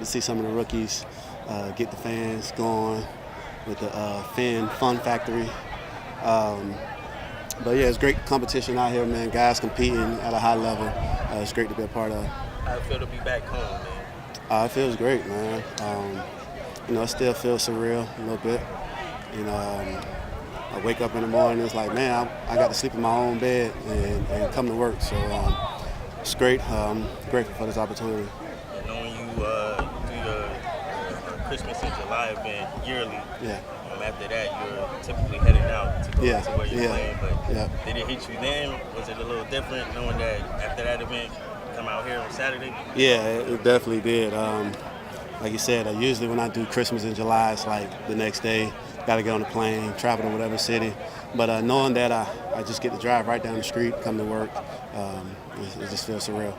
to see some of the rookies get the fans going with the Fun Factory. But yeah, it's great competition out here, man. Guys competing at a high level. It's great to be a part of. How it feel to be back home, man? It feels great, man. It still feels surreal a little bit. I wake up in the morning, it's like, man, I got to sleep in my own bed and come to work. So it's great. I'm grateful for this opportunity. And knowing you do the Christmas and July event yearly, yeah. After that, you're typically heading out to go to where you're playing. But did it hit you then? Was it a little different knowing that after that event, come out here on Saturday? Yeah, it definitely did. Like you said, usually when I do Christmas in July, it's like the next day, got to get on the plane, travel to whatever city. But knowing that I just get to drive right down the street, come to work, it just feels surreal.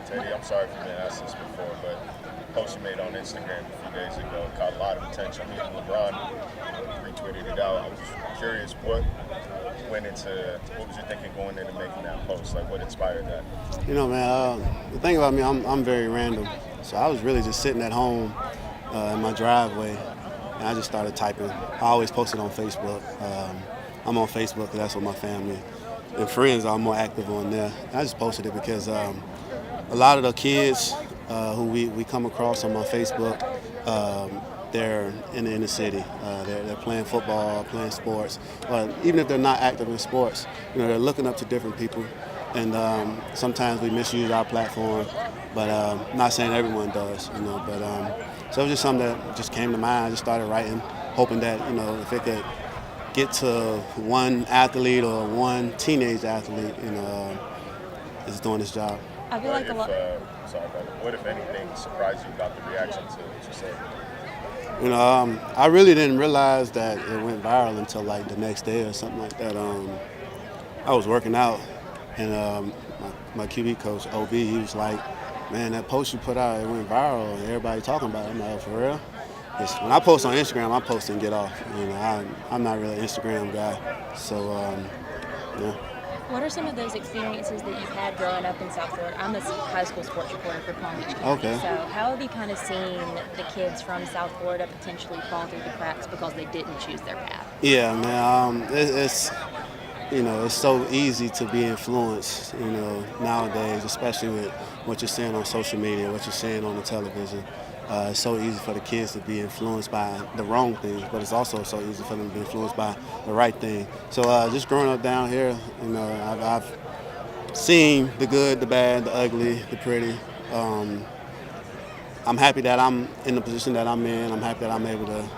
Teddy, I'm sorry for being asked this before, but the post you made on Instagram a few days ago caught a lot of attention. Even LeBron retweeted it out. I was curious what was your thinking going into making that post? Like, what inspired that? Man, the thing about me, I'm very random. So I was really just sitting at home in my driveway, and I just started typing. I always post it on Facebook. I'm on Facebook because that's what my family and friends are more active on there. And I just posted it because a lot of the kids who we come across on my Facebook, they're in the inner city. They're playing football, playing sports. Even if they're not active in sports, they're looking up to different people. And sometimes we misuse our platform, but I'm not saying everyone does, But so it was just something that just came to mind. I just started writing, hoping that, if it could get to one athlete or one teenage athlete, is doing this job. I feel like what, if anything, surprised you about the reaction to what you said? I really didn't realize that it went viral until like the next day or something like that. I was working out, and my QB coach, OB, he was like, man, that post you put out, it went viral, and everybody talking about it. I'm like, for real? When I post on Instagram, I post and get off. I'm not really an Instagram guy, so yeah. What are some of those experiences that you've had growing up in South Florida? I'm a high school sports reporter for Palm Beach County. Okay. So how have you kind of seen the kids from South Florida potentially fall through the cracks because they didn't choose their path? Yeah, man. It's so easy to be influenced, nowadays, especially with what you're seeing on social media, what you're seeing on the television. It's so easy for the kids to be influenced by the wrong things, but it's also so easy for them to be influenced by the right thing. So just growing up down here, I've seen the good, the bad, the ugly, the pretty. I'm happy that I'm in the position that I'm in. I'm happy that I'm able to,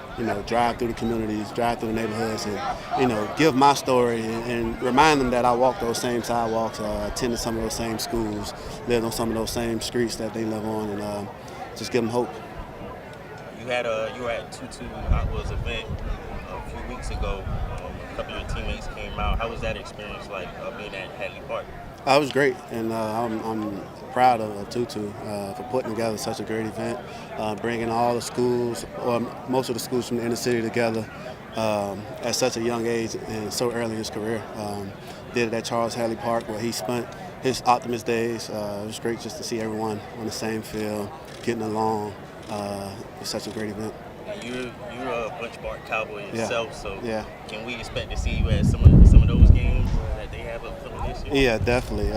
drive through the communities, drive through the neighborhoods, and, give my story and remind them that I walk those same sidewalks, attended some of those same schools, lived on some of those same streets that they live on, and just give them hope. You were at Tutu Atwell's event a few weeks ago. A couple of your teammates came out. How was that experience like being at Hadley Park? It was great, and I'm proud of Tutu for putting together such a great event, bringing all the schools, or most of the schools from the inner city together at such a young age and so early in his career. Did it at Charles Hadley Park where he spent his Optimist days. It was great just to see everyone on the same field, getting along. It was such a great event. You're a Bunch Park Cowboy yourself, so can we expect to see you at some of those games that they have upcoming this year? Yeah, definitely.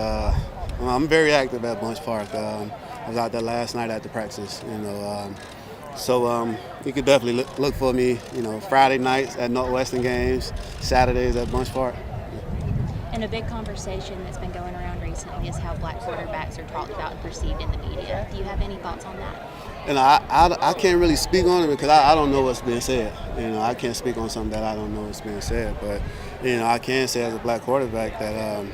I'm very active at Bunch Park. I was out there last night at the practice, so you could definitely look for me, Friday nights at Northwestern games, Saturdays at Bunch Park. And a big conversation that's been going around recently is how black quarterbacks are talked about and perceived in the media. Do you have any thoughts on that? I can't really speak on it because I don't know what's being said. I can't speak on something that I don't know what's being said. But, I can say as a black quarterback that,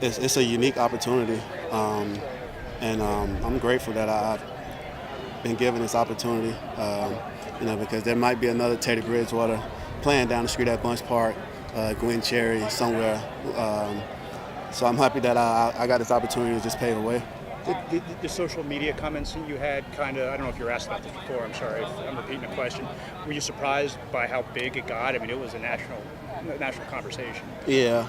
it's a unique opportunity. And I'm grateful that I've been given this opportunity, because there might be another Teddy Bridgewater playing down the street at Bunch Park, Gwen Cherry, somewhere. So I'm happy that I got this opportunity to just pave the way. The social media comments that you had I don't know if you were asked about this before, I'm sorry if I'm repeating the question. Were you surprised by how big it got? I mean, it was a national conversation. Yeah,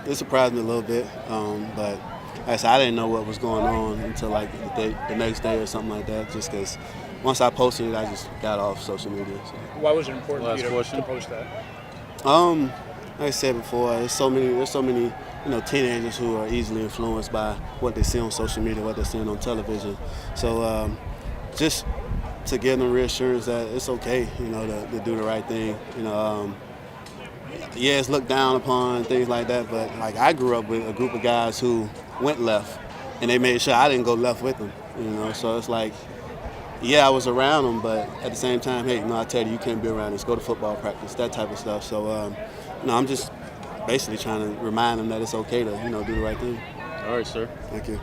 it surprised me a little bit, but like I said, I didn't know what was going on until like the next day or something like that. Just because once I posted it, I just got off social media. So. Why was it important for you to post that? Like I said before, there's so many teenagers who are easily influenced by what they see on social media, what they're seeing on television. So just to give them reassurance that it's okay, to do the right thing. Yeah, it's looked down upon, things like that, but like I grew up with a group of guys who went left, and they made sure I didn't go left with them. So it's like, yeah, I was around them, but at the same time, hey, I tell you can't be around us. Go to football practice, that type of stuff. So, I'm just basically trying to remind them that it's okay to, do the right thing. All right, sir. Thank you.